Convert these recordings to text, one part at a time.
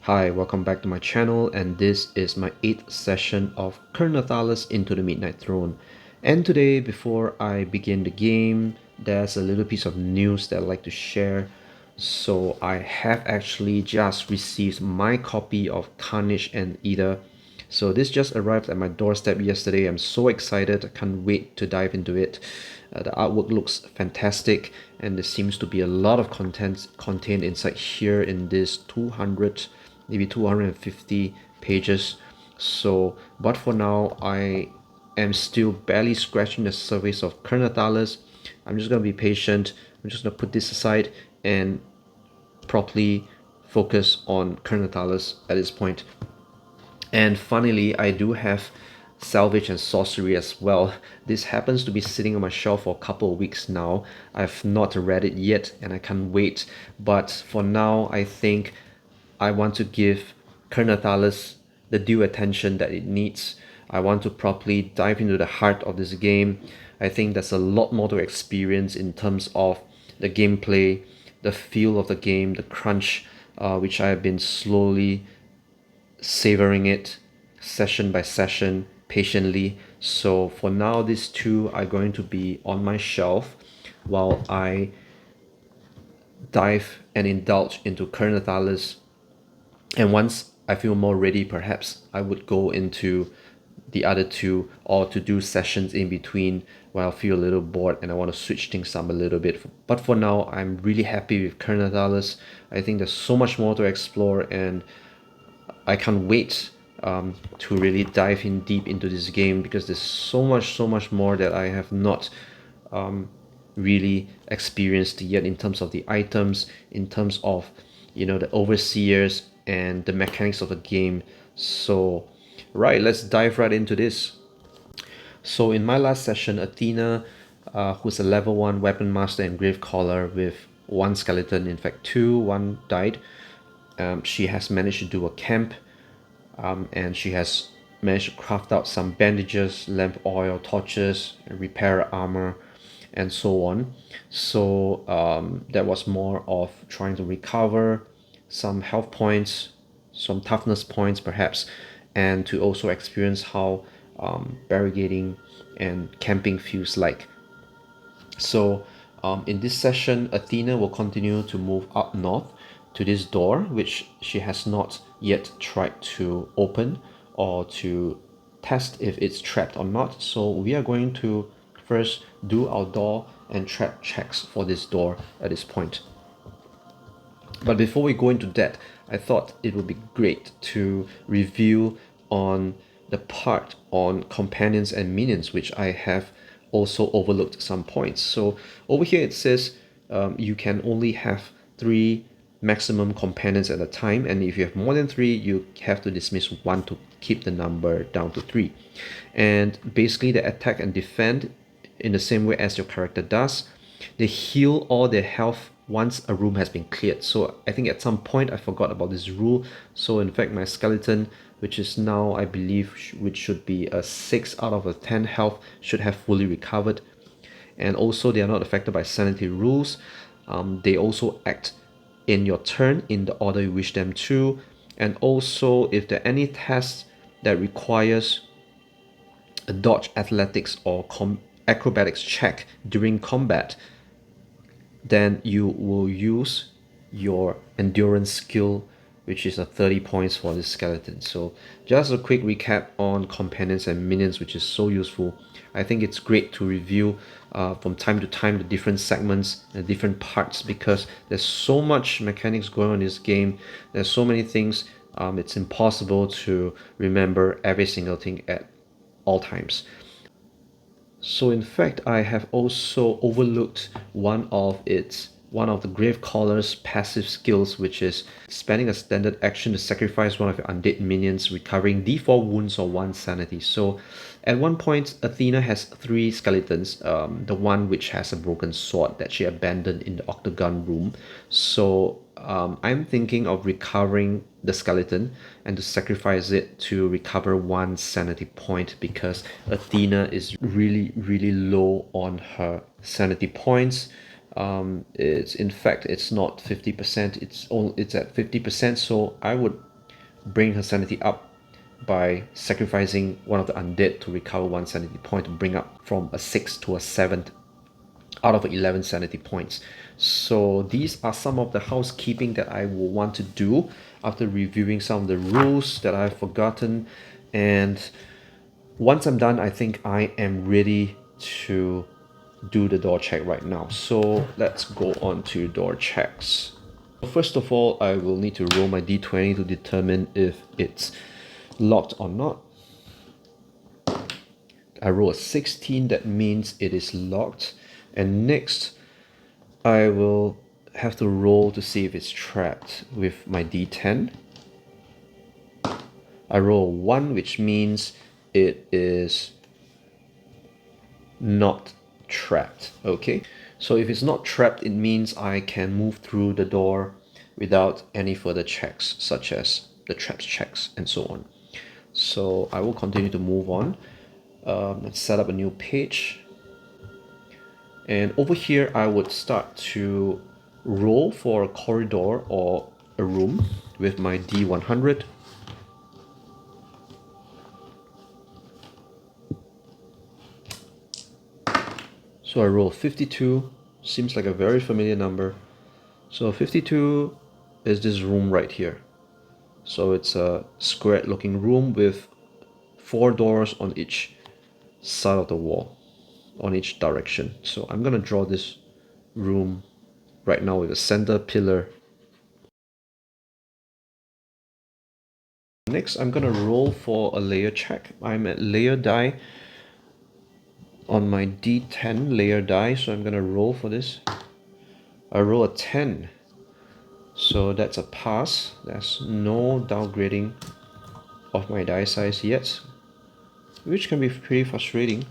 Hi, welcome back to my channel, and this is my 8th session of Nethalas into the Midnight Throne. And today, before I begin the game, there's a little piece of news that I'd like to share. So I have actually just received my copy of Carnage and Ether. So this just arrived at my doorstep yesterday. I'm so excited, I can't wait to dive into it. The artwork looks fantastic, and there seems to be a lot of content contained inside here in this 200, maybe 250 pages. So, but for now, I am still barely scratching the surface of Nethalas. I'm just gonna be patient. I'm just gonna put this aside and properly focus on Nethalas at this point. And finally, I do have Salvage and Sorcery as well. This happens to be sitting on my shelf for a couple of weeks now. I've not read it yet and I can't wait. But for now, I think I want to give Nethalas the due attention that it needs. I want to properly dive into the heart of this game. I think there's a lot more to experience in terms of the gameplay, the feel of the game, the crunch, which I have been slowly savoring it session by session patiently. So for now, these two are going to be on my shelf while I dive and indulge into Nethalas. And once I feel more ready, perhaps I would go into the other two, or to do sessions in between where I feel a little bored and I want to switch things up a little bit. But for now, I'm really happy with Nethalas. I think there's so much more to explore, and I can't wait to really dive in deep into this game, because there's so much more that I have not really experienced yet in terms of the items, in terms of, you know, the overseers and the mechanics of the game. So right, let's dive right into this. So in my last session, Athena, who's a level 1 weapon master and Gravecaller with one skeleton, in fact two, one died. She has managed to do a camp, and she has managed to craft out some bandages, lamp oil, torches, repair armor, and so on. So that was more of trying to recover some health points, some toughness points perhaps, and to also experience how barricading and camping feels like. So in this session, Athena will continue to move up north to this door, which she has not yet tried to open or to test if it's trapped or not. So we are going to first do our door and trap checks for this door at this point. But before we go into that, I thought it would be great to review on the part on companions and minions, which I have also overlooked some points. So over here it says you can only have 3 maximum companions at a time, and if you have more than 3, you have to dismiss 1 to keep the number down to 3. And basically they attack and defend in the same way as your character does. They heal all their health once a room has been cleared. So I think at some point I forgot about this rule. So in fact my skeleton, which is now I believe which should be a 6 out of a 10 health, should have fully recovered. And also they are not affected by sanity rules. They also act in your turn in the order you wish them to. And also if there are any tests that requires a dodge, athletics, or acrobatics check during combat, then you will use your endurance skill, which is a 30 points for this skeleton. So just a quick recap on companions and minions, which is so useful. I think it's great to review from time to time the different segments and different parts, because there's so much mechanics going on in this game. There's so many things. It's impossible to remember every single thing at all times. So in fact, I have also overlooked one of the Gravecaller's passive skills, which is spending a standard action to sacrifice one of your undead minions, recovering D4 wounds or 1 sanity. So at one point, Athena has 3 skeletons, the one which has a broken sword that she abandoned in the octagon room. So I'm thinking of recovering the skeleton and to sacrifice it to recover 1 sanity point, because Athena is really low on her sanity points. It's in fact it's not 50%, it's at 50%. So I would bring her sanity up by sacrificing one of the undead to recover 1 sanity point to bring up from a 6 to a 7 out of 11 sanity points. So these are some of the housekeeping that I will want to do after reviewing some of the rules that I've forgotten. And once I'm done, I think I am ready to do the door check right now. So let's go on to door checks. First of all, I will need to roll my d20 to determine if it's locked or not. I roll a 16, that means it is locked. And next, I will have to roll to see if it's trapped with my d10. I roll 1, which means it is not trapped. Okay, so if it's not trapped, it means I can move through the door without any further checks, such as the traps checks and so on. So I will continue to move on. Let's set up a new page. And over here, I would start to roll for a corridor or a room with my D100. So I roll 52, seems like a very familiar number. So 52 is this room right here. So it's a square looking room with 4 doors on each side of the wall, on each direction. So I'm gonna draw this room right now with a center pillar. Next, I'm gonna roll for a layer check. I'm at layer die on my D10 layer die, so I'm gonna roll for this. I roll a 10, so that's a pass. There's no downgrading of my die size yet, which can be pretty frustrating.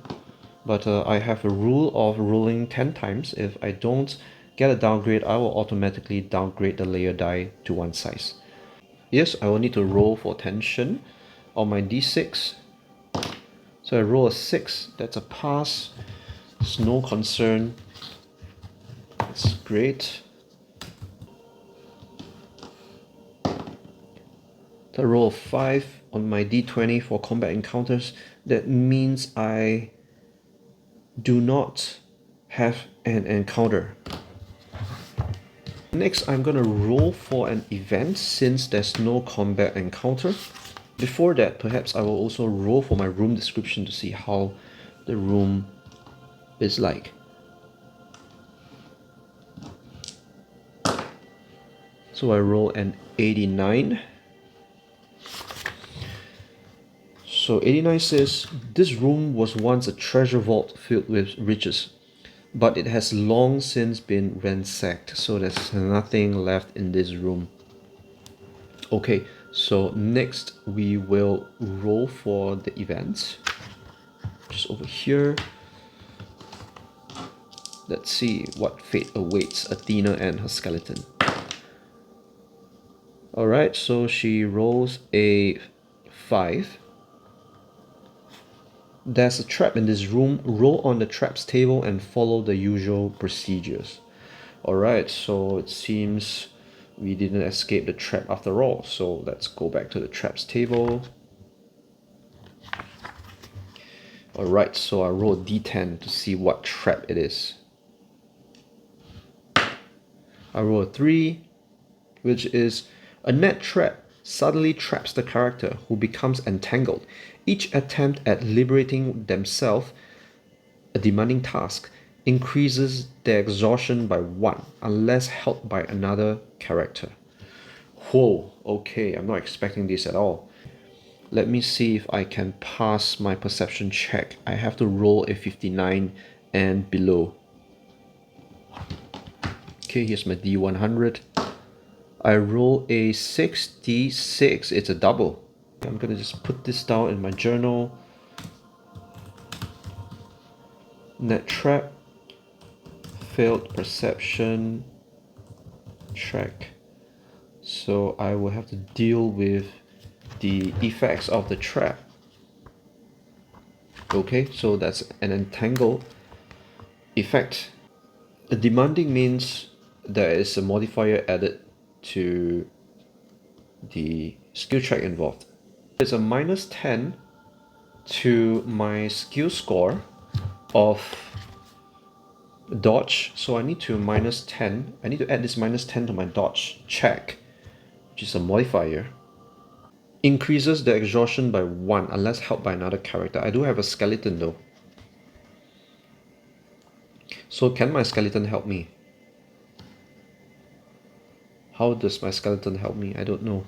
But I have a rule of rolling 10 times. If I don't get a downgrade, I will automatically downgrade the layer die to 1 size. Yes, I will need to roll for tension on my d6. So I roll a 6, that's a pass. It's no concern. It's great. So I roll a 5 on my d20 for combat encounters. That means I do not have an encounter. Next, I'm gonna roll for an event since there's no combat encounter. Before that, perhaps I will also roll for my room description to see how the room is like. So I roll an 89. So 89 says, this room was once a treasure vault filled with riches, but it has long since been ransacked, so there's nothing left in this room. Okay, so next we will roll for the events. Just over here. Let's see what fate awaits Athena and her skeleton. Alright, so she rolls a 5. There's a trap in this room. Roll on the traps table and follow the usual procedures. Alright, so it seems we didn't escape the trap after all. So let's go back to the traps table. Alright, so I roll a d10 to see what trap it is. I roll a 3, which is a net trap suddenly traps the character who becomes entangled. Each attempt at liberating themselves, a demanding task, increases their exhaustion by 1 unless helped by another character. Whoa, okay, I'm not expecting this at all. Let me see if I can pass my perception check. I have to roll a 59 and below. Okay, here's my D100. I roll a 66, it's a double. I'm gonna just put this down in my journal. Net trap, failed perception check. So I will have to deal with the effects of the trap. Okay, so that's an entangle effect. A demanding means there is a modifier added to the skill check involved. There's a -10 to my skill score of dodge, so I need to -10. I need to add this -10 to my dodge check, which is a modifier. Increases the exhaustion by 1 unless helped by another character. I do have a skeleton though. So can my skeleton help me? How does my skeleton help me? I don't know.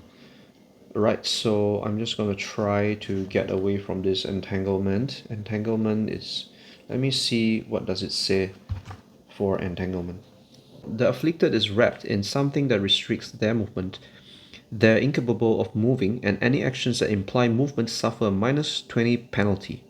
Right, so I'm just going to try to get away from this entanglement. Entanglement is... Let me see what does it say for entanglement. The afflicted is wrapped in something that restricts their movement. They're incapable of moving, and any actions that imply movement suffer a -20 penalty.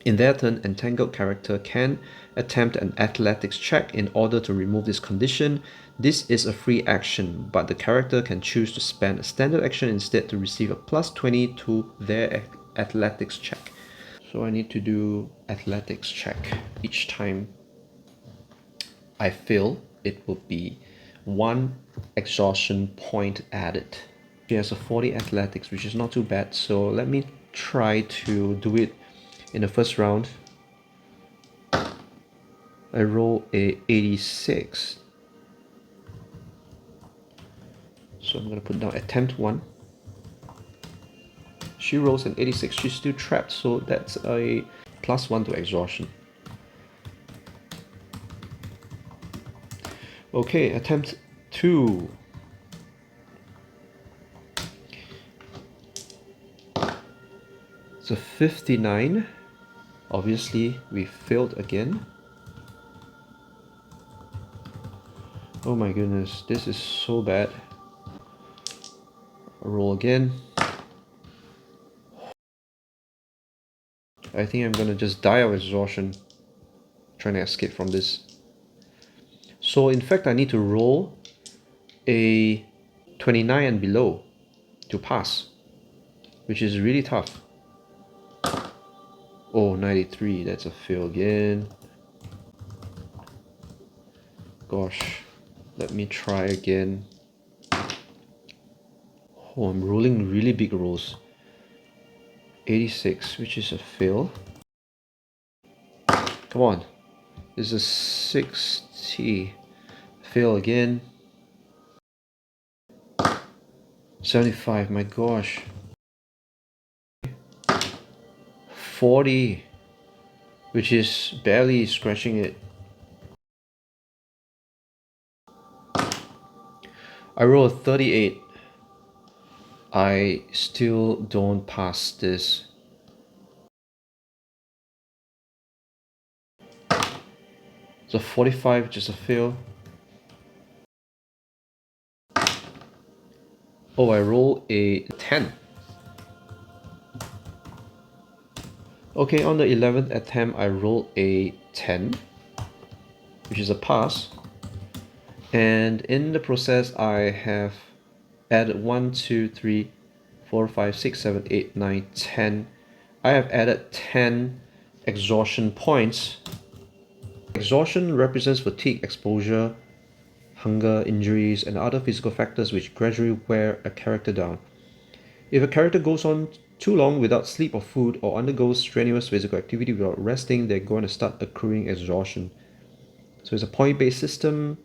In their turn, entangled character can attempt an athletics check in order to remove this condition. This is a free action, but the character can choose to spend a standard action instead to receive a +20 to their athletics check. So I need to do athletics check. Each time I fail, it will be 1 exhaustion point added. She has a 40 athletics, which is not too bad, so let me try to do it in the first round. I roll a 86. So I'm going to put down attempt 1. She rolls an 86. She's still trapped, so that's a +1 to exhaustion. Okay, attempt 2. So 59. Obviously, we failed again. Oh my goodness, this is so bad. Roll again. I think I'm gonna just die of exhaustion trying to escape from this. So in fact, I need to roll a 29 and below to pass, which is really tough. Oh, 93, that's a fail again. Gosh, let me try again. Oh, I'm rolling really big rolls. 86, which is a fail. Come on, this is a 60. Fail again. 75, my gosh. 40, which is barely scratching it. I rolled a 38. I still don't pass this. So 45, just a fail. Oh, I roll a 10. Okay, on the 11th attempt, I rolled a 10, which is a pass. And in the process, I have added 1, 2, 3, 4, 5, 6, 7, 8, 9, 10. I have added 10 exhaustion points. Exhaustion represents fatigue, exposure, hunger, injuries, and other physical factors which gradually wear a character down. If a character goes on too long without sleep or food, or undergoes strenuous physical activity without resting, they're going to start accruing exhaustion. So it's a point-based system.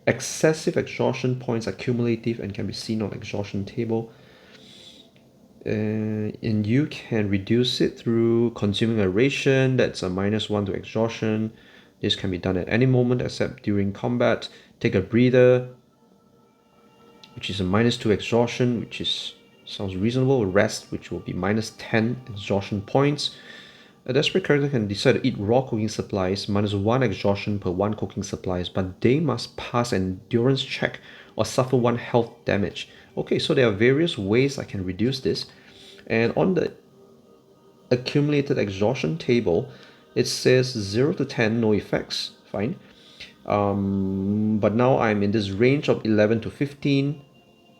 Excessive exhaustion points are cumulative and can be seen on exhaustion table. And you can reduce it through consuming a ration. That's a -1 to exhaustion. This can be done at any moment except during combat. Take a breather, which is a -2 exhaustion, which is sounds reasonable. Rest, which will be -10 exhaustion points. A desperate character can decide to eat raw cooking supplies, -1 exhaustion per 1 cooking supplies, but they must pass an endurance check or suffer 1 health damage. Okay, so there are various ways I can reduce this. And on the accumulated exhaustion table, it says 0 to 10, no effects, fine. But now I'm in this range of 11 to 15.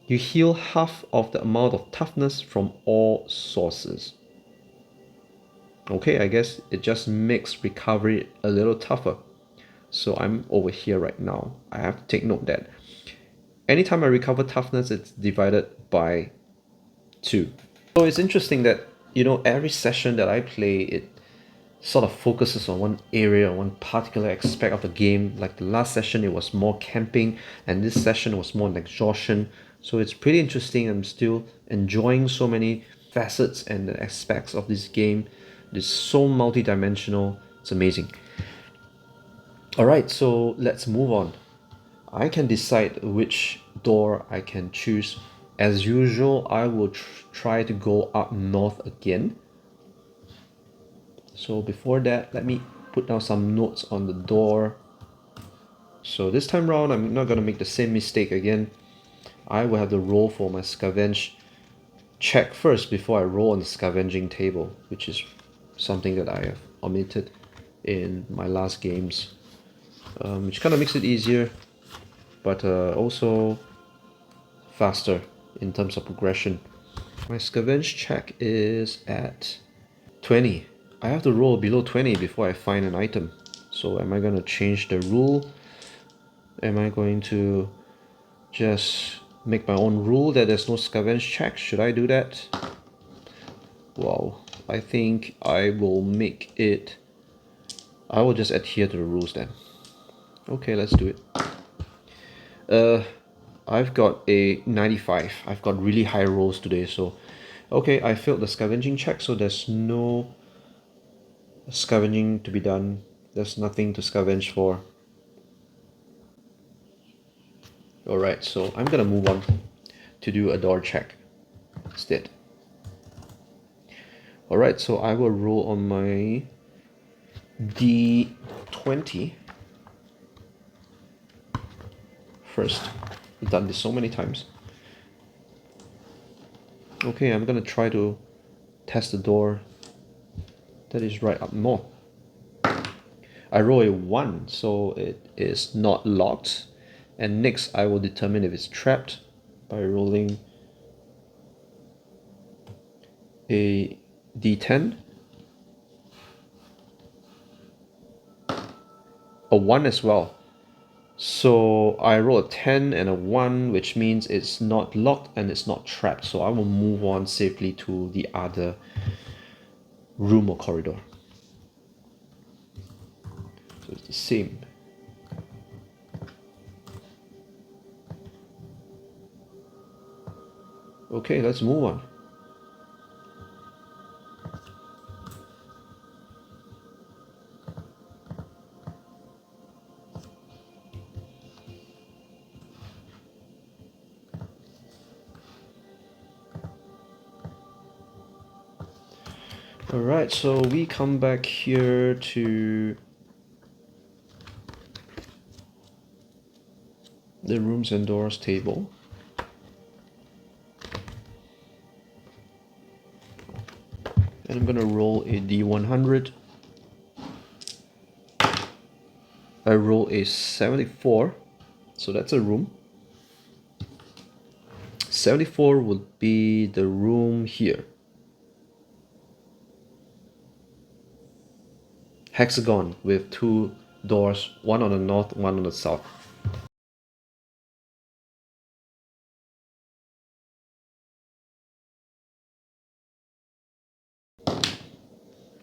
You heal half of the amount of toughness from all sources. Okay, I guess it just makes recovery a little tougher. So I'm over here right now. I have to take note that anytime I recover toughness, it's divided by 2. So it's interesting that, every session that I play, it sort of focuses on one area, one particular aspect of the game. Like the last session, it was more camping, and this session was more on exhaustion. So it's pretty interesting. I'm still enjoying so many facets and aspects of this game. It's so multi-dimensional. It's amazing. Alright, so let's move on. I can decide which door I can choose. As usual, I will try to go up north again. So before that, let me put down some notes on the door. So this time round, I'm not going to make the same mistake again. I will have to roll for my Scavenge Check first before I roll on the scavenging table, which is something that I have omitted in my last games, which kind of makes it easier, but also faster in terms of progression. My Scavenge Check is at 20. I have to roll below 20 before I find an item. So am I going to change the rule? Am I going to just make my own rule that there's no Scavenge Check? Should I do that? Wow, I think I will make it... I will just adhere to the rules then. Okay, let's do it. I've got a 95. I've got really high rolls today, so... Okay, I failed the scavenging check, so there's no scavenging to be done. There's nothing to scavenge for. Alright, so I'm gonna move on to do a door check instead. Alright, so I will roll on my D20 first. I've done this so many times. Okay, I'm gonna try to test the door that is right up north. I roll a 1, so it is not locked. And next I will determine if it's trapped by rolling a D10. A 1 as well. So I roll a 10 and a 1, which means it's not locked and it's not trapped. So I will move on safely to the other room or corridor. So it's the same. Okay, let's move on. Alright, so we come back here to the rooms and doors table. And I'm gonna roll a D100. I roll a 74, so that's a room. 74 would be the room here. Hexagon with 2 doors, one on the north, one on the south.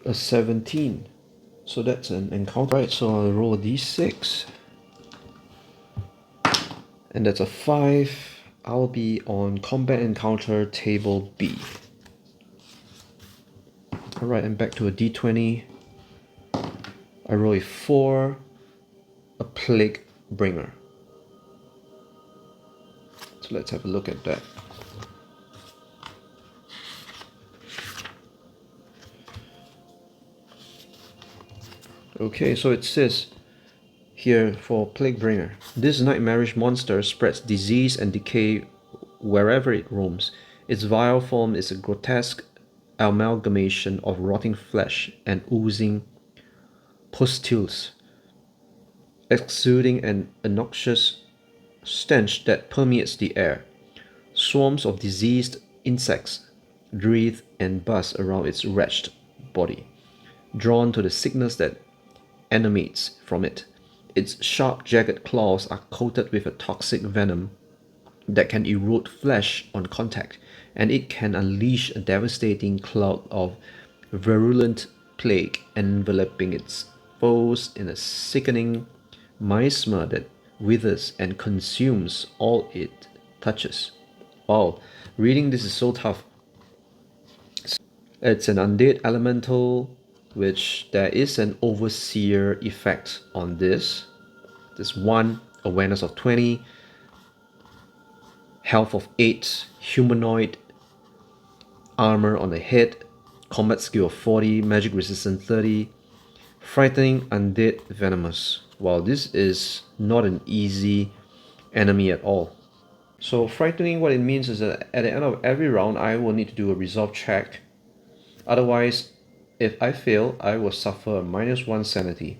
A 17. So that's an encounter. Right, so I'll roll a d6. And that's a 5. I'll be on combat encounter table B. Alright, and back to a d20. I roll a 4. A Plaguebringer. So let's have a look at that. Okay, so it says here for Plaguebringer, this nightmarish monster spreads disease and decay wherever it roams. Its vile form is a grotesque amalgamation of rotting flesh and oozing pustules, exuding an obnoxious stench that permeates the air. Swarms of diseased insects breathe and buzz around its wretched body, drawn to the sickness that emanates from it. Its sharp, jagged claws are coated with a toxic venom that can erode flesh on contact and it can unleash a devastating cloud of virulent plague enveloping its foes in a sickening miasma that withers and consumes all it touches. Wow, reading this is so tough. It's an undead elemental, which there is an overseer effect on this. There's 1, awareness of 20, health of 8, humanoid, armor on the head, combat skill of 40, magic resistance 30, frightening, undead, venomous. Wow, this is not an easy enemy at all. So frightening, what it means is that at the end of every round, I will need to do a resolve check. Otherwise, if I fail, I will suffer a -1 sanity.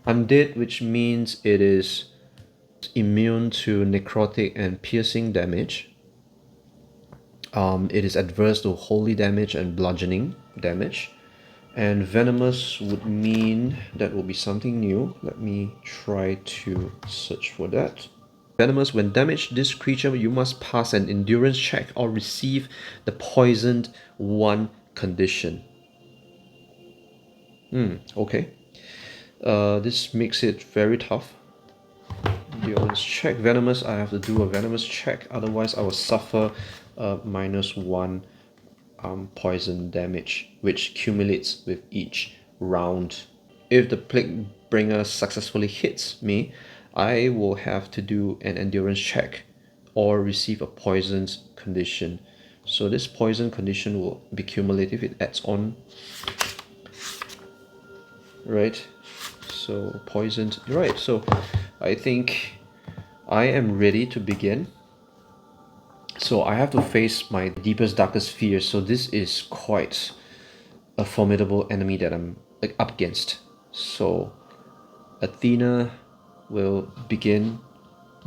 Undead, which means it is immune to necrotic and piercing damage. It is adverse to holy damage and bludgeoning damage. And venomous would mean that will be something new. Let me try to search for that. Venomous, when damaged this creature, you must pass an endurance check or receive the poisoned 1 condition. Okay. This makes it very tough. Endurance check. Venomous, I have to do a venomous check, otherwise I will suffer -1 poison damage, which accumulates with each round. If the Plaguebringer successfully hits me, I will have to do an endurance check or receive a poisoned condition. So this poison condition will be cumulative, it adds on. Right, so poisoned, right, so I think I am ready to begin. So I have to face my deepest, darkest fears, so this is quite a formidable enemy that I'm up against. So Athena will begin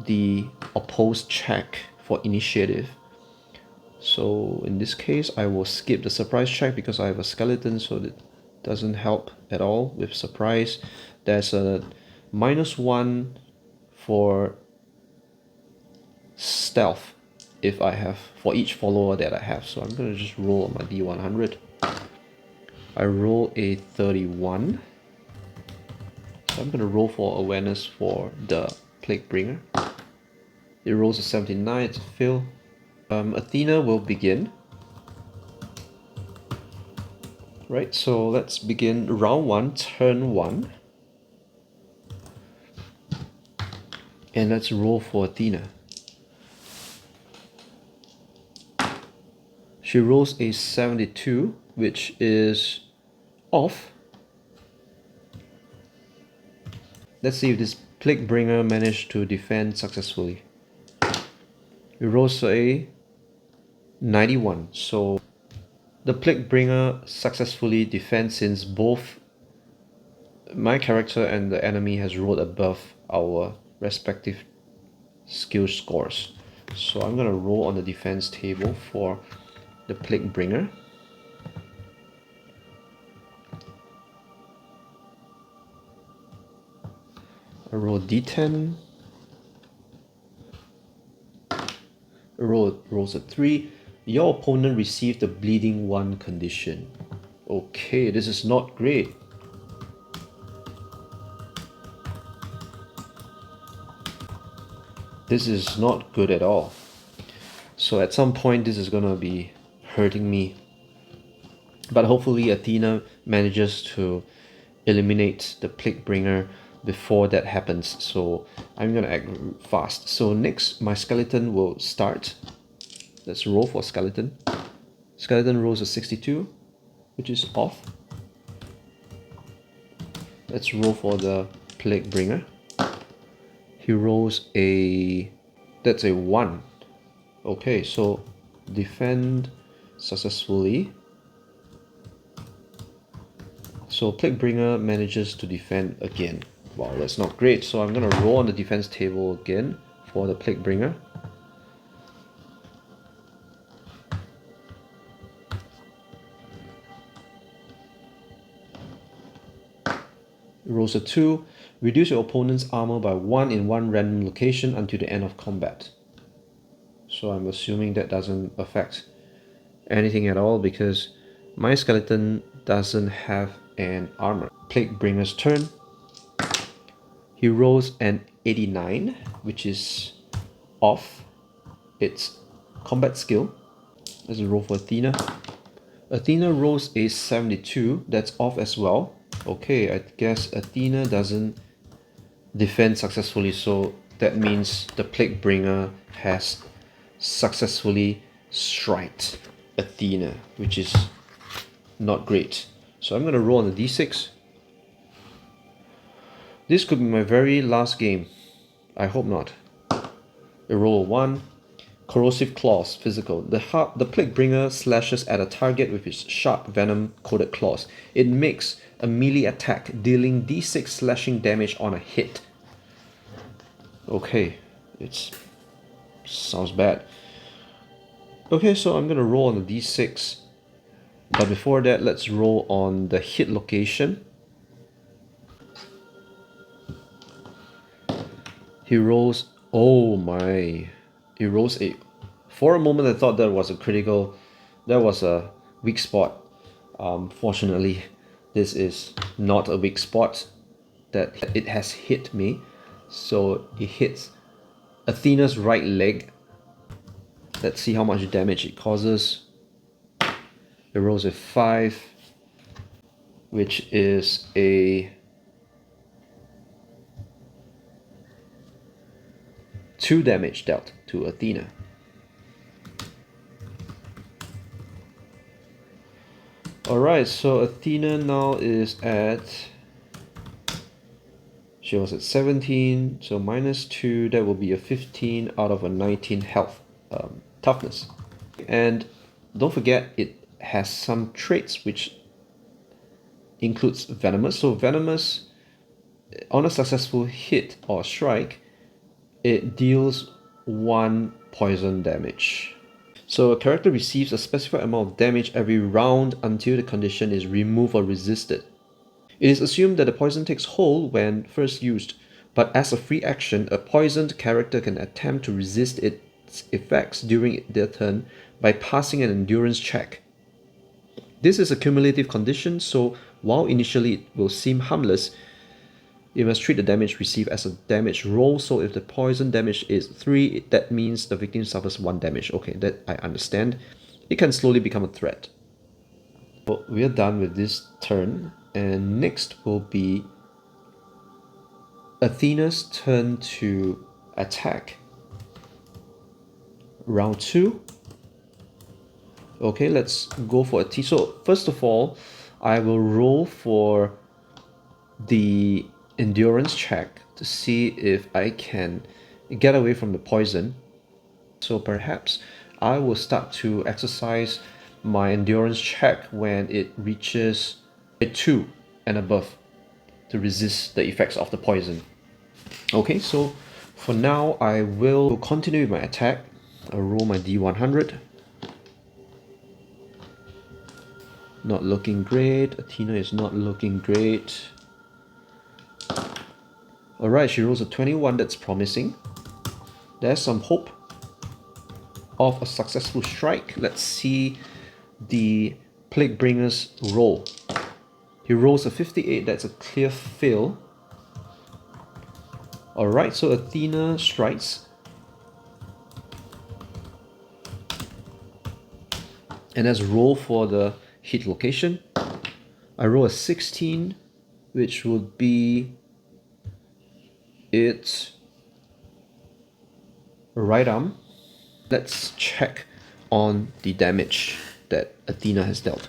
the opposed check for initiative. So in this case, I will skip the surprise check because I have a skeleton, so that doesn't help at all with surprise. There's a -1 for stealth if I have, for each follower that I have. So I'm gonna just roll on my D100. I roll a 31. So I'm gonna roll for awareness for the Plaguebringer. It rolls a 79, it's a fail. Athena will begin. Right, so let's begin round 1, turn 1. And let's roll for Athena. She rolls a 72, which is off. Let's see if this Plaguebringer managed to defend successfully. It rolls a 91, so the Plaguebringer successfully defends since both my character and the enemy has rolled above our respective skill scores. So I'm gonna roll on the defense table for the Plaguebringer. I roll D10. Rolls a 3. Your opponent received the bleeding 1 condition. Okay, this is not great. This is not good at all. So at some point this is gonna be hurting me. But hopefully Athena manages to eliminate the Plaguebringer before that happens. So I'm gonna act fast. So next my skeleton will start. Let's roll for skeleton. Skeleton rolls a 62, which is off. Let's roll for the Plaguebringer. He rolls a... that's a 1. Okay, so defend successfully. So Plaguebringer manages to defend again. Wow, that's not great. So I'm gonna roll on the defense table again for the Plaguebringer. Rolls a 2. Reduce your opponent's armor by 1 in 1 random location until the end of combat. So I'm assuming that doesn't affect anything at all because my skeleton doesn't have an armor. Plaguebringer's turn. He rolls an 89, which is off its combat skill. Let's roll for Athena. Athena rolls a 72, that's off as well. Okay, I guess Athena doesn't defend successfully, so that means the Plaguebringer has successfully striked Athena, which is not great. So I'm gonna roll on the d6. This could be my very last game. I hope not. A roll 1. Corrosive Claws, physical. The Plaguebringer slashes at a target with its sharp venom-coated claws. It makes a melee attack, dealing d6 slashing damage on a hit. Okay, it sounds bad. Okay, so I'm gonna roll on the d6. But before that, let's roll on the hit location. He rolls, oh my, he rolls a, for a moment I thought that was a critical, that was a weak spot. Fortunately, this is not a weak spot, that it has hit me. So it hits Athena's right leg. Let's see how much damage it causes. It rolls a 5, which is a 2 damage dealt to Athena. Alright, so Athena now is at, she was at 17, so minus 2, that will be a 15 out of a 19 health, toughness. And don't forget, it has some traits which includes Venomous. So Venomous, on a successful hit or strike, it deals 1 poison damage. So a character receives a specified amount of damage every round until the condition is removed or resisted. It is assumed that the poison takes hold when first used, but as a free action, a poisoned character can attempt to resist its effects during their turn by passing an endurance check. This is a cumulative condition, so while initially it will seem harmless, you must treat the damage received as a damage roll. So if the poison damage is 3, that means the victim suffers 1 damage. Okay, that I understand. It can slowly become a threat. So we are done with this turn, and next will be Athena's turn to attack. Round 2. Okay, let's go for Athena. So first of all, I will roll for the endurance check to see if I can get away from the poison. So perhaps I will start to exercise my endurance check when it reaches a 2 and above to resist the effects of the poison. Okay, so for now I will continue with my attack. I'll roll my D100. Not looking great. Athena is not looking great. Alright, she rolls a 21, that's promising. There's some hope of a successful strike. Let's see the Plaguebringer's roll. He rolls a 58, that's a clear fail. Alright, so Athena strikes. And let's roll for the hit location. I roll a 16, which would be its right arm. Let's check on the damage that Athena has dealt.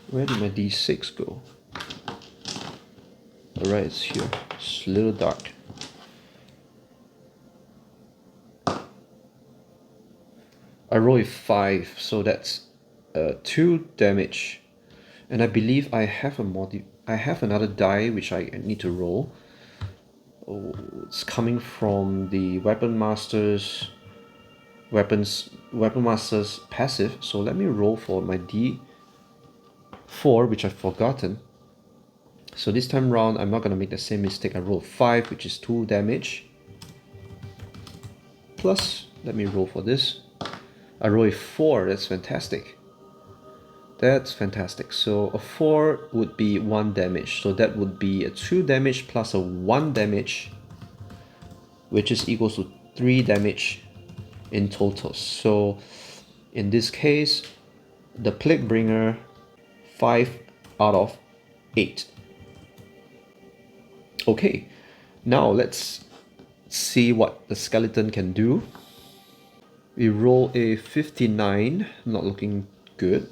Where did my d6 go? Alright, it's here. It's a little dark. I roll a 5, so that's 2 damage. And I believe I have another die which I need to roll. Oh, it's coming from the Weapon Master's passive. So let me roll for my D4, which I've forgotten. So this time round, I'm not gonna make the same mistake. I roll 5, which is 2 damage. plus. Let me roll for this. I roll a 4, that's fantastic. That's fantastic. So a 4 would be 1 damage. So that would be a 2 damage plus a 1 damage, which is equals to 3 damage in total. So in this case, the Plaguebringer 5 out of 8. Okay, now let's see what the skeleton can do. We roll a 59, not looking good.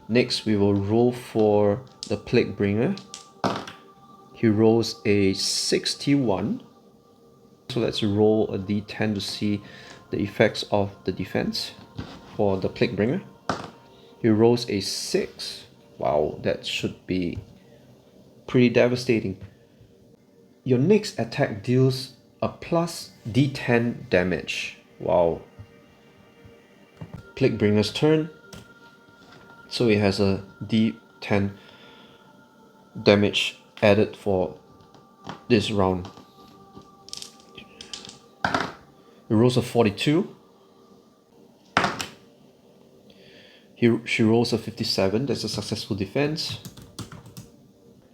Next, we will roll for the Plaguebringer. He rolls a 61. So let's roll a d10 to see the effects of the defense for the Plaguebringer. He rolls a 6. Wow, that should be pretty devastating. Your next attack deals a plus d10 damage. Wow. Plaguebringer's turn. So it has a d10 damage added for this round. He rolls a 42. She rolls a 57. That's a successful defense.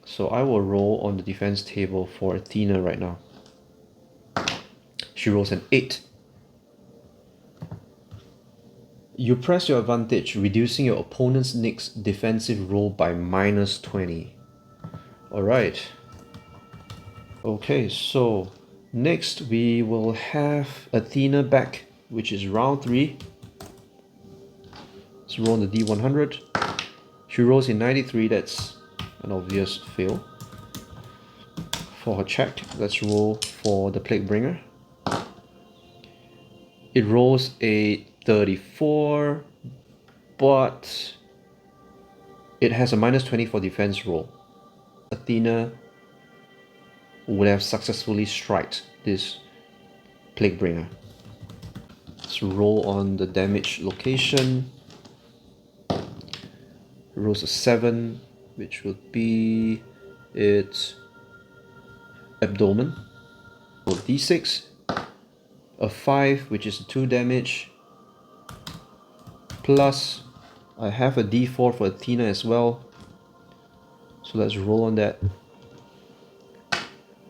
So I will roll on the defense table for Athena right now. She rolls an 8. You press your advantage, reducing your opponent's next defensive roll by minus 20. Alright. Okay, so next we will have Athena back, which is round 3. Let's roll on the D100. She rolls a 93, that's an obvious fail. For her check, let's roll for the Plaguebringer. It rolls a 34, but it has a minus 20 for defense roll. Athena would have successfully striked this Plaguebringer. Let's roll on the damage location. It rolls a 7, which would be its abdomen. Roll d6. A 5, which is 2 damage. Plus, I have a d4 for Athena as well. So let's roll on that.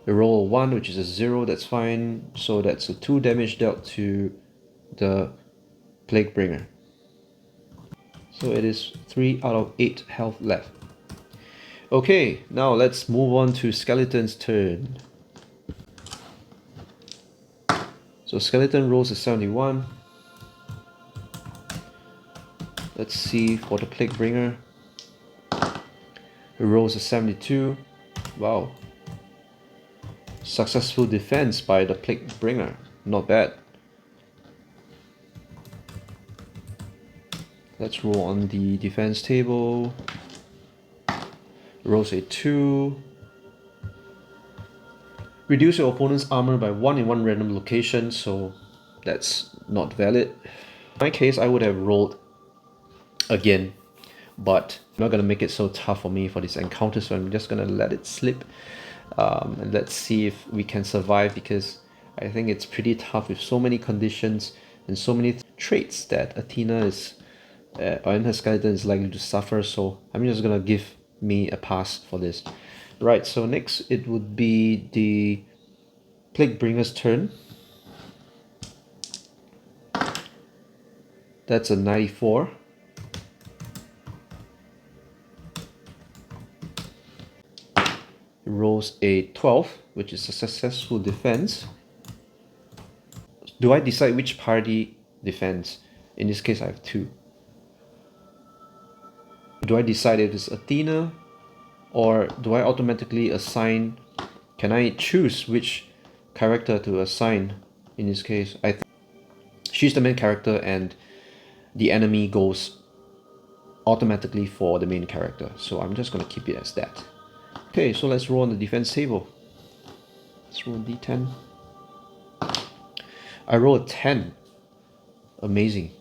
We roll a 1, which is a 0, that's fine. So that's a 2 damage dealt to the Plaguebringer. So it is 3 out of 8 health left. Okay, now let's move on to Skeleton's turn. So Skeleton rolls a 71. Let's see for the Plaguebringer. He rolls a 72. Wow. Successful defense by the Plaguebringer. Not bad. Let's roll on the defense table. Rolls a 2. Reduce your opponent's armor by 1 in one random location, so that's not valid. In my case, I would have rolled again, but I'm not gonna make it so tough for me for this encounter, so I'm just gonna let it slip. And let's see if we can survive, because I think it's pretty tough with so many conditions and so many traits that Athena is, and her skeleton is likely to suffer, so I'm just gonna give me a pass for this. Right, so next it would be the Plaguebringer's turn. That's a 94. It rolls a 12, which is a successful defense. Do I decide which party defends? In this case, I have 2. Do I decide if it's Athena, or do I automatically assign? Can I choose which character to assign? In this case, I think she's the main character and the enemy goes automatically for the main character. So I'm just gonna keep it as that. Okay, so let's roll on the defense table. Let's roll d10. I roll a 10. Amazing.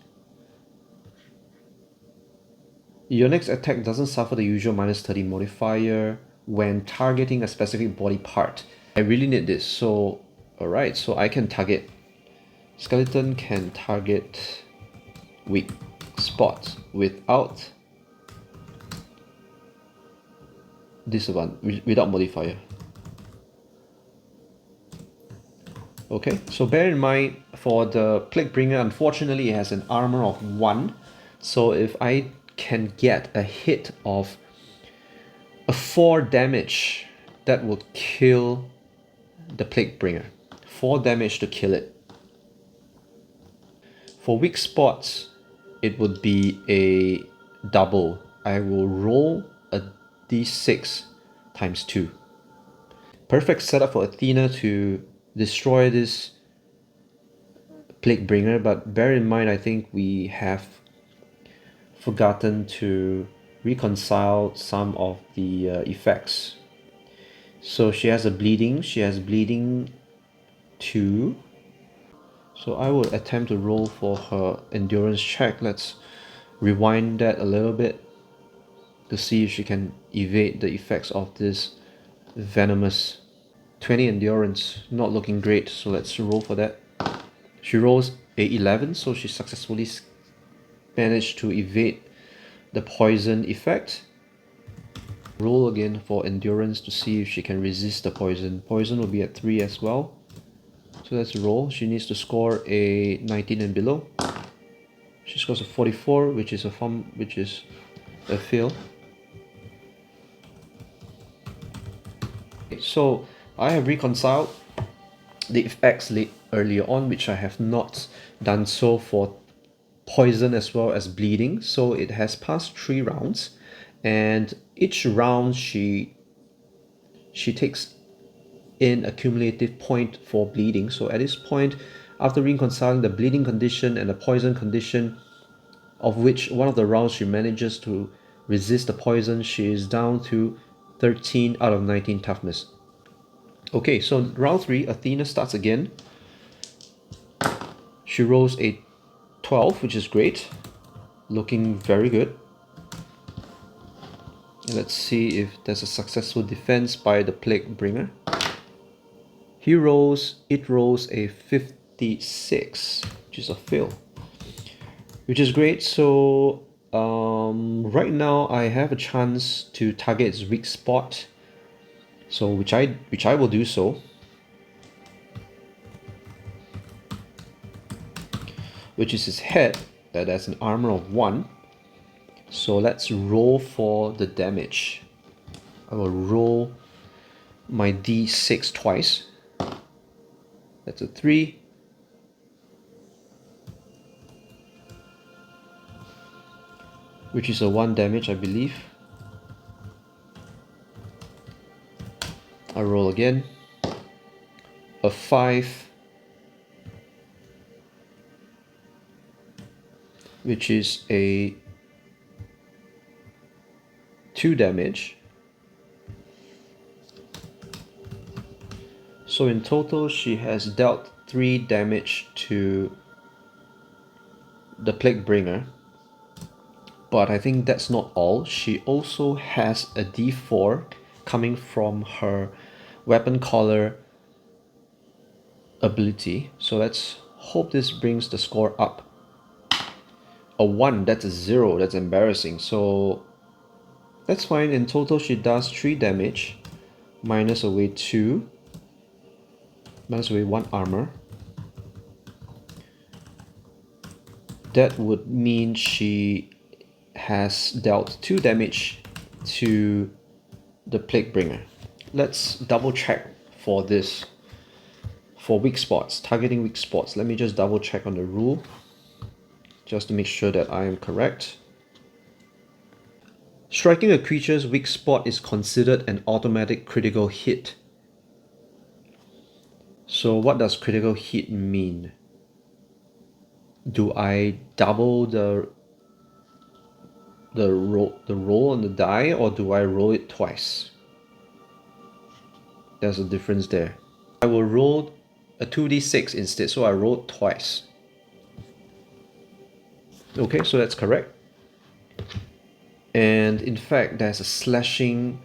Your next attack doesn't suffer the usual minus 30 modifier when targeting a specific body part. I really need this, so alright, so I can target Skeleton can target weak spots without disadvantage, without modifier. Okay, so bear in mind for the Plaguebringer, unfortunately it has an armor of 1. So if I can get a hit of a 4 damage, that will kill the Plaguebringer. 4 damage to kill it. For weak spots, it would be a double. I will roll a d6 times 2. Perfect setup for Athena to destroy this Plaguebringer, but bear in mind I think we have forgotten to reconcile some of the effects. So she has bleeding 2. So I will attempt to roll for her endurance check. Let's rewind that a little bit to see if she can evade the effects of this venomous. 20 endurance, not looking great, so let's roll for that. She rolls a 11, so she successfully managed to evade the poison effect. Roll again for endurance to see if she can resist the poison. Poison will be at 3 as well. So let's roll. She needs to score a 19 and below. She scores a 44, which is a fail. So I have reconciled the effects earlier on, which I have not done so for poison as well as bleeding. So it has passed 3 rounds, and each round she takes in a cumulative point for bleeding. So at this point, after reconciling the bleeding condition and the poison condition, of which one of the rounds she manages to resist the poison, she is down to 13 out of 19 toughness. Okay, so round 3, Athena starts again. She rolls a 12, which is great. Looking very good. And let's see if there's a successful defense by the Plaguebringer. It rolls a 56, which is a fail. Which is great. So right now I have a chance to target its weak spot. So which I will do so. Which is his head, that has an armor of 1. So let's roll for the damage. I will roll my d6 twice. That's a 3. Which is a 1 damage, I believe. I roll again. A 5. Which is a 2 damage. So in total, she has dealt 3 damage to the Plaguebringer. But I think that's not all. She also has a d4 coming from her weapon collar ability. So let's hope this brings the score up. A 1, that's a 0, that's embarrassing. So that's fine. In total, she does 3 damage, minus away 2, minus away 1 armor. That would mean she has dealt 2 damage to the Plaguebringer. Let's double check for this. For weak spots, targeting weak spots. Let me just double check on the rule, just to make sure that I am correct. Striking a creature's weak spot is considered an automatic critical hit. So what does critical hit mean? Do I double the roll on the die, or do I roll it twice? There's a difference there. I will roll a 2d6 instead, so I rolled twice. Okay, so that's correct. And in fact, there's a slashing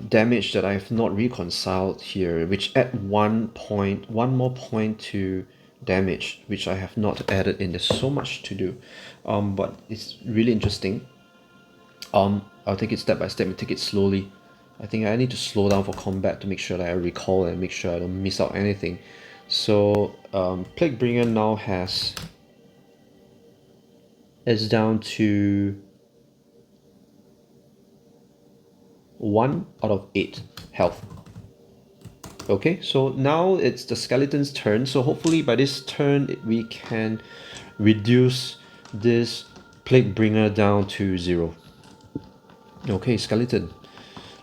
damage that I have not reconciled here, which add one more point to damage, which I have not added in. There's so much to do, but it's really interesting. I'll take it step by step and take it slowly. I think I need to slow down for combat to make sure that I recall and make sure I don't miss out anything. So Plaguebringer now is down to 1 out of 8 health. Okay, so now it's the skeleton's turn. So hopefully by this turn we can reduce this Plaguebringer down to 0. Okay, skeleton,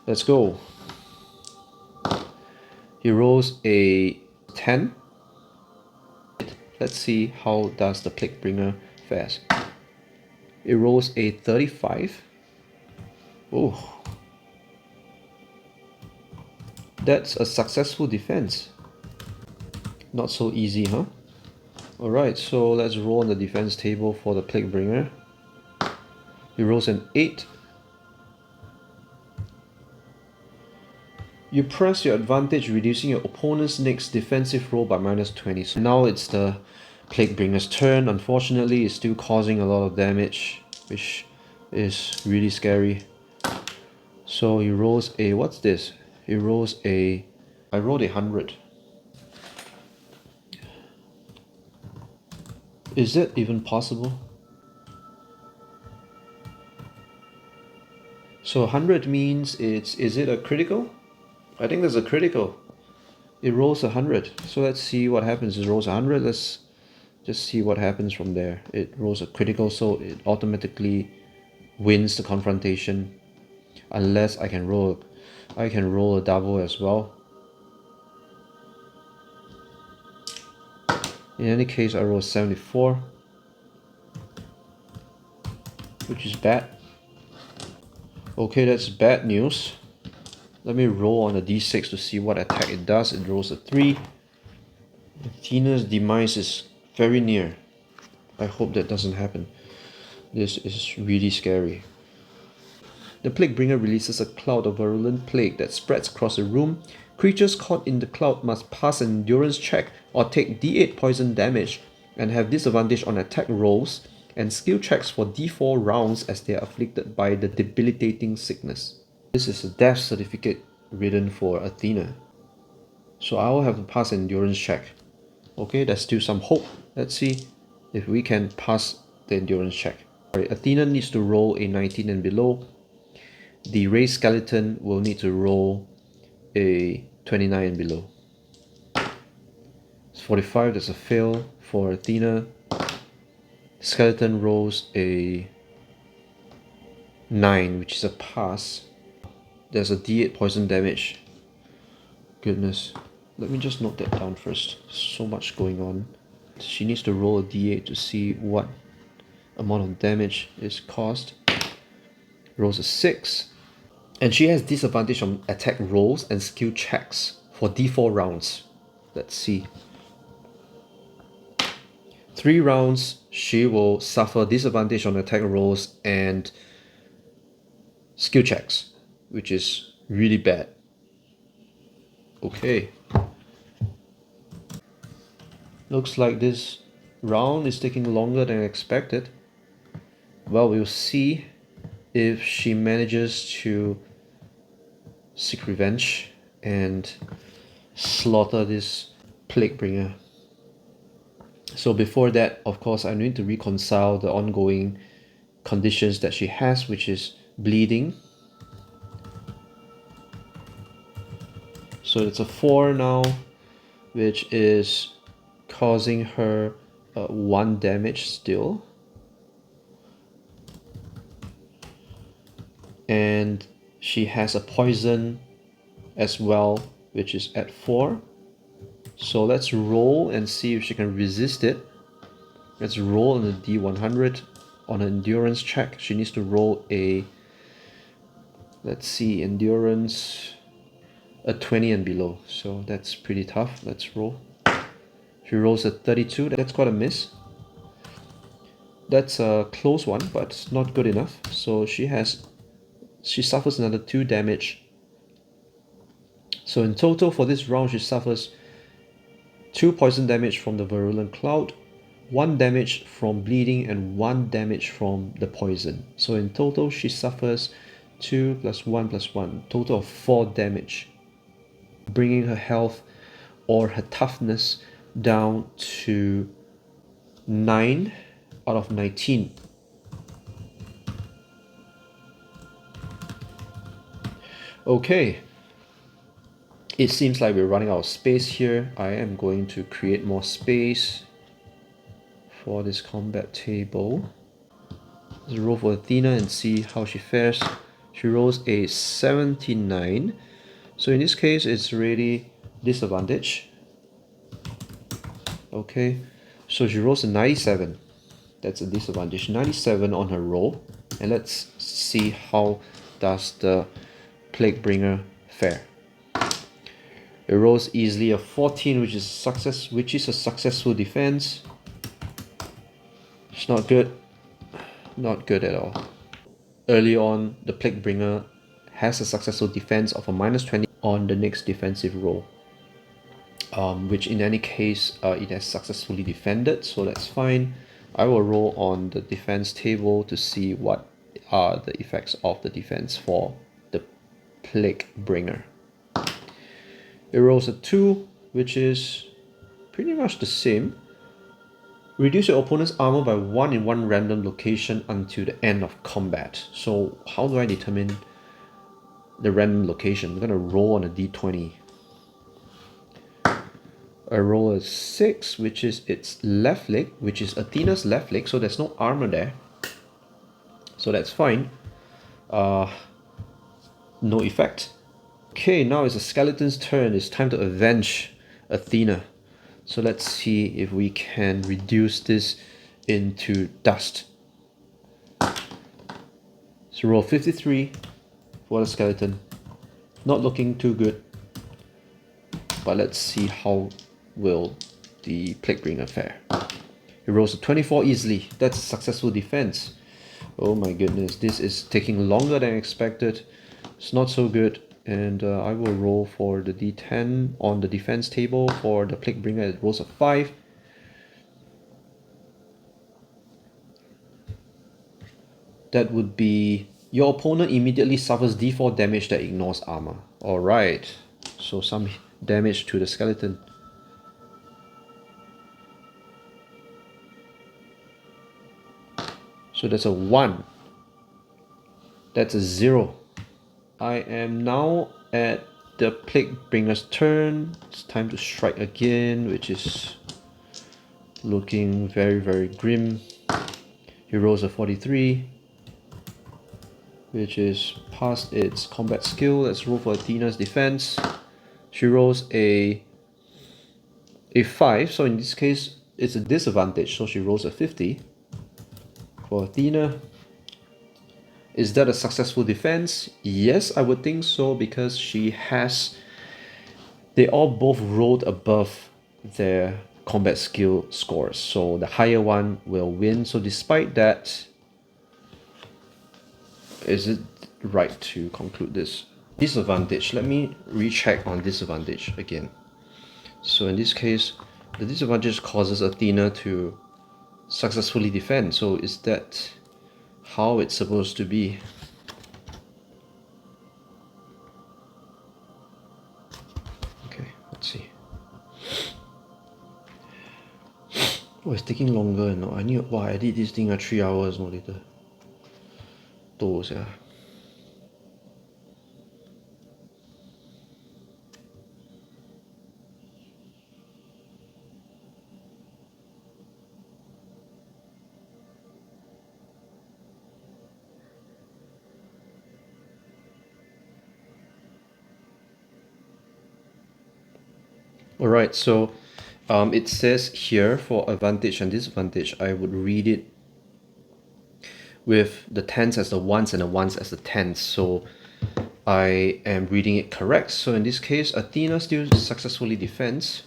let's go. He rolls a 10. Let's see how does the Plaguebringer fares. It rolls a 35. Oh, that's a successful defense. Not so easy, huh? Alright, so let's roll on the defense table for the Plaguebringer. He rolls an 8. You press your advantage, reducing your opponent's next defensive roll by -20. So now it's the Plaguebringer's turn. Unfortunately, it's still causing a lot of damage, which is really scary. So he rolls a, what's this? He rolls a, I rolled 100. Is that even possible? So 100 means is it a critical? I think there's a critical. It rolls 100. So let's see what happens. It rolls 100. Let's just see what happens from there. It rolls a critical, so it automatically wins the confrontation. Unless I can roll a double as well. In any case, I roll 74, which is bad. Okay, that's bad news. Let me roll on a d6 to see what attack it does. It rolls a 3. Athena's demise is very near. I hope that doesn't happen. This is really scary. The Plaguebringer releases a cloud of virulent plague that spreads across the room. Creatures caught in the cloud must pass an endurance check or take d8 poison damage and have disadvantage on attack rolls and skill checks for d4 rounds as they are afflicted by the debilitating sickness. This is a death certificate written for Athena. So I will have to pass an endurance check. Okay, there's still some hope. Let's see if we can pass the endurance check. Alright, Athena needs to roll a 19 and below. The raised skeleton will need to roll a 29 and below. It's 45, that's a fail for Athena. Skeleton rolls a 9, which is a pass. There's a d8 poison damage. Goodness. Let me just note that down first. So much going on. She needs to roll a d8 to see what amount of damage is caused. Rolls a 6. And she has disadvantage on attack rolls and skill checks for d4 rounds. Let's see. 3 rounds, she will suffer disadvantage on attack rolls and skill checks, which is really bad. Okay. Looks like this round is taking longer than expected. Well, we'll see if she manages to seek revenge and slaughter this Plaguebringer. So before that, of course, I need to reconcile the ongoing conditions that she has, which is bleeding. So it's a 4 now, which is causing her 1 damage still. And she has a poison as well, which is at 4. So let's roll and see if she can resist it. Let's roll on the D100 on an endurance check. She needs to roll a, let's see, endurance, a 20 and below. So that's pretty tough. Let's roll. She rolls a 32. That's quite a miss. That's a close one, but it's not good enough. So she suffers another 2 damage So in total for this round, she suffers 2 poison damage from the Virulent Cloud, 1 damage from bleeding, and 1 damage from the poison. So in total, she suffers 2 plus 1 plus 1, total of 4 damage, bringing her health or her toughness down to 9 out of 19. Okay, it seems like we're running out of space here. I am going to create more space for this combat table. Let's roll for Athena and see how she fares. She rolls a 79. So in this case, it's really disadvantage. Okay, so she rolls a 97. That's a disadvantage. 97 on her roll. And let's see how does the Plaguebringer fare. It rolls easily a 14, which is a successful defense. It's not good. Not good at all. Early on, the Plaguebringer has a successful defense of a -20 on the next defensive roll. Which in any case, it has successfully defended, so that's fine. I will roll on the defense table to see what are the effects of the defense for the Plaguebringer. It rolls a 2, which is pretty much the same. Reduce your opponent's armor by 1 in one random location until the end of combat. So how do I determine the random location? I'm going to roll on a d20. I roll a 6, which is its left leg, which is Athena's left leg, so there's no armor there. So that's fine. No effect. Okay, now it's the skeleton's turn. It's time to avenge Athena. So let's see if we can reduce this into dust. So roll 53 for the skeleton. Not looking too good. But let's see how will the Plaguebringer fare. It rolls a 24 easily. That's a successful defense. Oh my goodness, this is taking longer than expected. It's not so good. And I will roll for the d10 on the defense table. For the Plaguebringer, it rolls a 5. That would be your opponent immediately suffers d4 damage that ignores armor. Alright, so some damage to the skeleton. So that's a 1. That's a 0. I am now at the Plaguebringer's turn. It's time to strike again, which is looking very, very grim. He rolls a 43, which is past its combat skill. Let's roll for Athena's defense. She rolls a 5, so in this case, it's a disadvantage, so she rolls a 50. For Athena, is that a successful defense? Yes, I would think so, because they all both rolled above their combat skill scores, so the higher one will win. So despite that, is it right to conclude this? Disadvantage, let me recheck on disadvantage again. So in this case, the disadvantage causes Athena to successfully defend. So is that how it's supposed to be? Okay, let's see. Oh, it's taking longer. No, I need. Wow, I did this thing at 3 hours more later. Those, yeah. Alright, so it says here for advantage and disadvantage, I would read it with the tens as the ones and the ones as the tens. So I am reading it correct. So in this case, Athena still successfully defends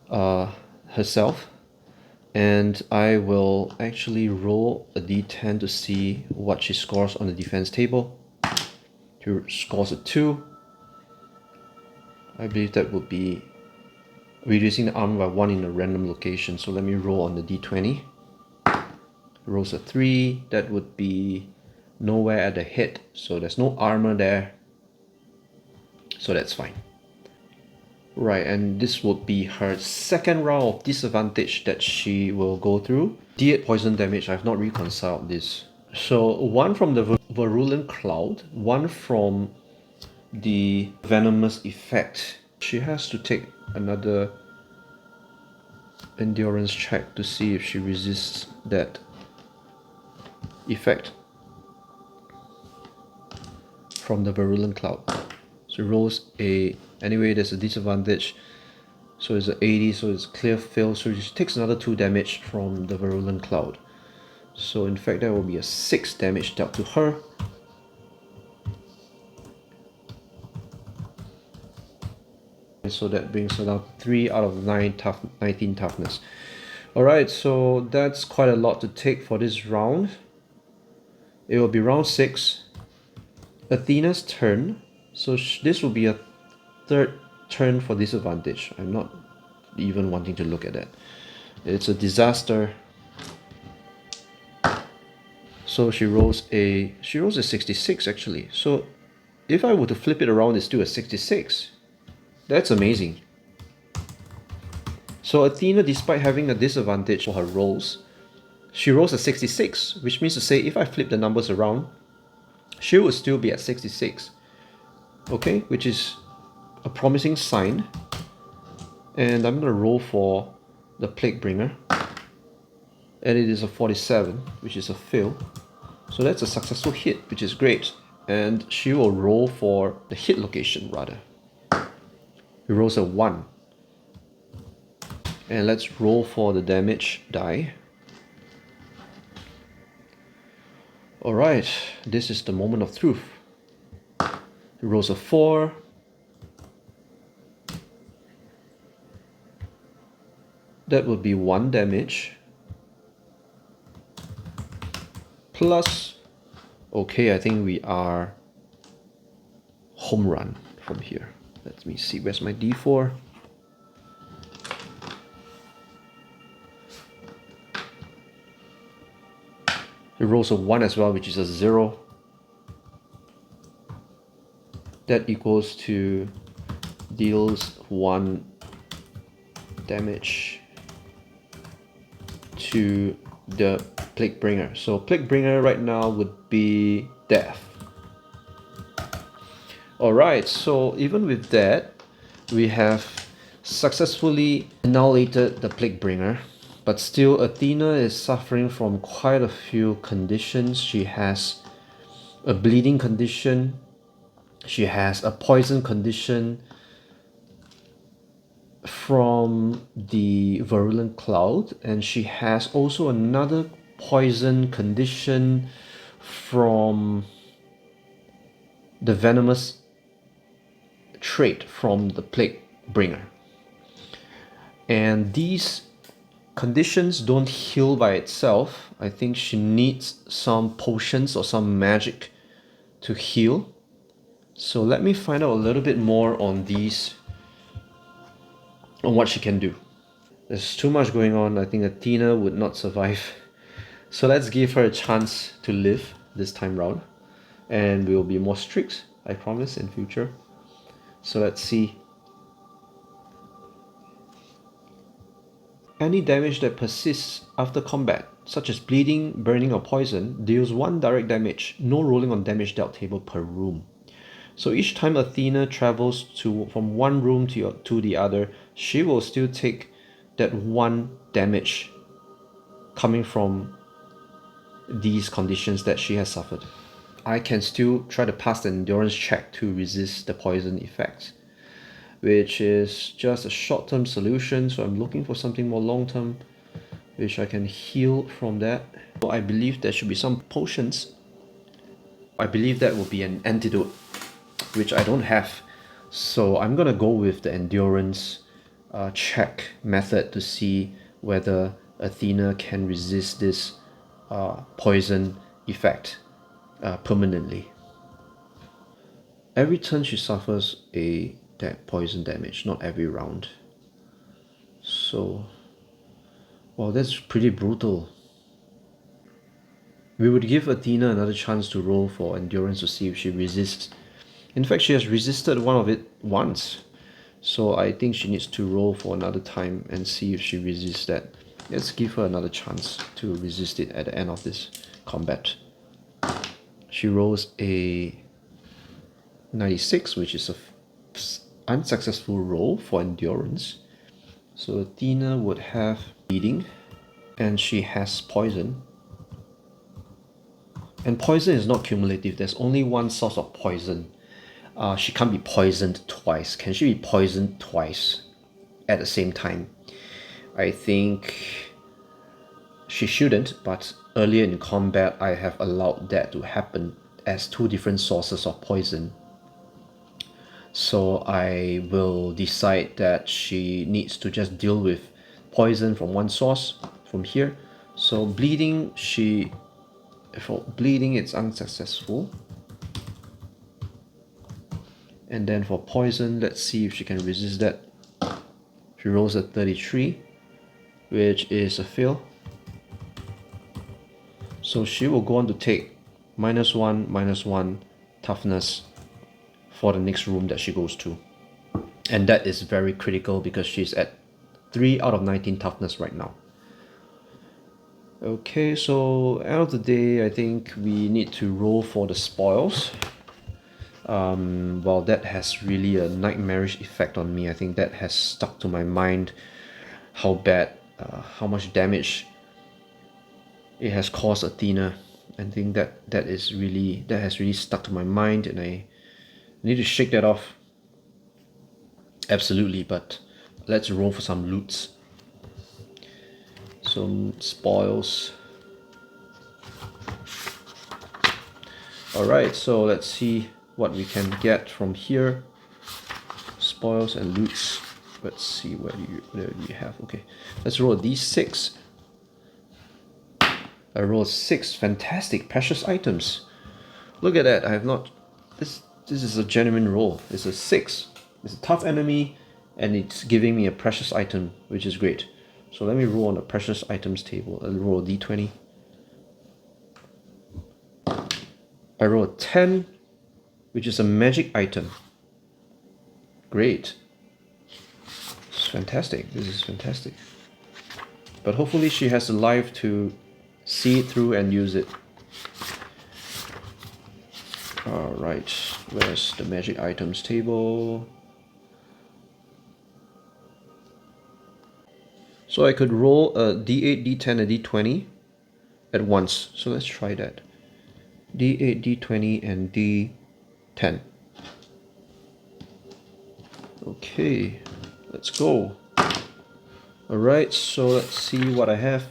herself. And I will actually roll a d10 to see what she scores on the defense table. She scores a 2. I believe that would be reducing the armor by 1 in a random location. So let me roll on the d20. Rolls a 3, that would be nowhere at the head, so there's no armor there, so that's fine. Right, and this would be her second round of disadvantage that she will go through. D8 poison damage, I've not reconciled this. So 1 from the Virulent Cloud, 1 from the Venomous effect. She has to take another endurance check to see if she resists that effect from the Virulent Cloud. So rolls a, anyway there's a disadvantage, so it's an 80, so it's a clear fail, so she takes another 2 damage from the Virulent Cloud. So in fact that will be a 6 damage dealt to her. And so that brings her down 3 out of 19 toughness. Alright, so that's quite a lot to take for this round. It will be round 6. Athena's turn. So this will be a third turn for disadvantage. I'm not even wanting to look at that. It's a disaster. So she rolls a 66 actually. So if I were to flip it around, it's still a 66. That's amazing. So Athena, despite having a disadvantage for her rolls, she rolls a 66, which means to say if I flip the numbers around, she would still be at 66. Okay, which is a promising sign. And I'm going to roll for the Plaguebringer. And it is a 47, which is a fail. So that's a successful hit, which is great. And she will roll for the hit location rather. He rolls a 1. And let's roll for the damage die. Alright, this is the moment of truth. He rolls a 4. That would be 1 damage. Plus, okay, I think we are home run from here. Let me see, where's my d4? It rolls a 1 as well, which is a 0. That equals to deals 1 damage to the Plaguebringer. So Plaguebringer right now would be death. Alright, so even with that, we have successfully annihilated the Plaguebringer. But still, Athena is suffering from quite a few conditions. She has a bleeding condition. She has a poison condition from the Virulent Cloud. And she has also another poison condition from the Venomous Trait from the Plaguebringer. And these conditions don't heal by itself. I think she needs some potions or some magic to heal. So let me find out a little bit more on these, on what she can do. There's too much going on. I think Athena would not survive. So let's give her a chance to live this time round. And we'll be more strict, I promise, in future. So let's see. Any damage that persists after combat, such as bleeding, burning or poison, deals 1 direct damage, no rolling on damage dealt table per room. So each time Athena travels from one room to the other, she will still take that 1 damage coming from these conditions that she has suffered. I can still try to pass the endurance check to resist the poison effects, which is just a short-term solution, so I'm looking for something more long-term, which I can heal from that. So I believe there should be some potions. I believe that will be an antidote, which I don't have. So I'm gonna go with the endurance check method to see whether Athena can resist this poison effect permanently. Every turn she suffers a that poison damage, not every round. So, wow, that's pretty brutal. We would give Athena another chance to roll for endurance to see if she resists. In fact, she has resisted one of it once. So I think she needs to roll for another time and see if she resists that. Let's give her another chance to resist it at the end of this combat. She rolls a 96, which is a unsuccessful roll for endurance. So Athena would have bleeding, and she has poison. And poison is not cumulative. There's only one source of poison. She can't be poisoned twice. Can she be poisoned twice at the same time? I think she shouldn't, but earlier in combat I have allowed that to happen as two different sources of poison. So I will decide that she needs to just deal with poison from one source, from here. So bleeding, for bleeding it's unsuccessful. And then for poison, let's see if she can resist that. She rolls a 33, which is a fail. So she will go on to take -1 toughness for the next room that she goes to. And that is very critical because she's at 3 out of 19 toughness right now. Okay, so end of the day, I think we need to roll for the spoils. Well, that has really a nightmarish effect on me. I think that has stuck to my mind how bad, how much damage it has caused Athena. I think that has really stuck to my mind, and I need to shake that off. Absolutely, but let's roll for some loots. Some spoils. Alright, so let's see what we can get from here. Spoils and loots. Let's see, where do you have? Okay, let's roll a d6. I rolled 6 fantastic precious items. Look at that. I have not. This is a genuine roll. It's a 6. It's a tough enemy, and it's giving me a precious item, which is great. So let me roll on the precious items table. I'll roll a d20. I roll a 10, which is a magic item. Great. It's fantastic. This is fantastic. But hopefully she has the life to see it through and use it. Alright, where's the magic items table? So I could roll a d8, d10, and d20 at once. So let's try that. d8, d20, and d10. Okay, let's go. Alright, so let's see what I have.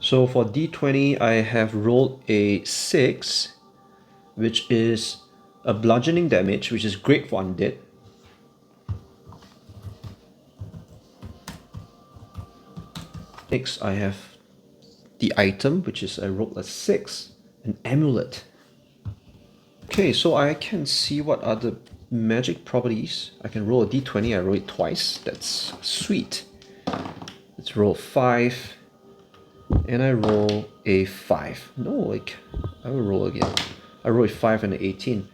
So for d20, I have rolled a 6, which is a bludgeoning damage, which is great for undead. Next, I have the item, which is I rolled a 6, an amulet. Okay, so I can see what are the magic properties. I can roll a d20, I roll it twice. That's sweet. Let's roll 5. And I roll a 5. No, I will roll again. I roll a 5 and an 18.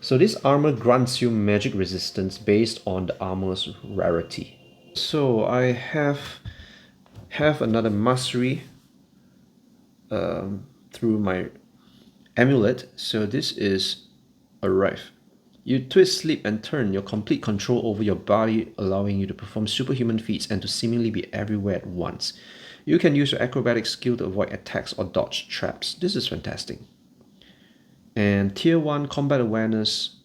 So this armor grants you magic resistance based on the armor's rarity. So I have another mastery through my amulet. So this is Arrive. You twist, sleep, and turn your complete control over your body, allowing you to perform superhuman feats and to seemingly be everywhere at once. You can use your acrobatic skill to avoid attacks or dodge traps. This is fantastic. And Tier 1 Combat Awareness,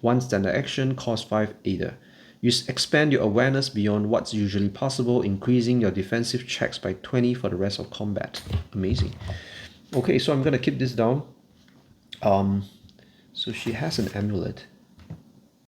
1 standard action, cost 5 either. You expand your awareness beyond what's usually possible, increasing your defensive checks by 20 for the rest of combat. Amazing. Okay, so I'm gonna keep this down. So she has an amulet.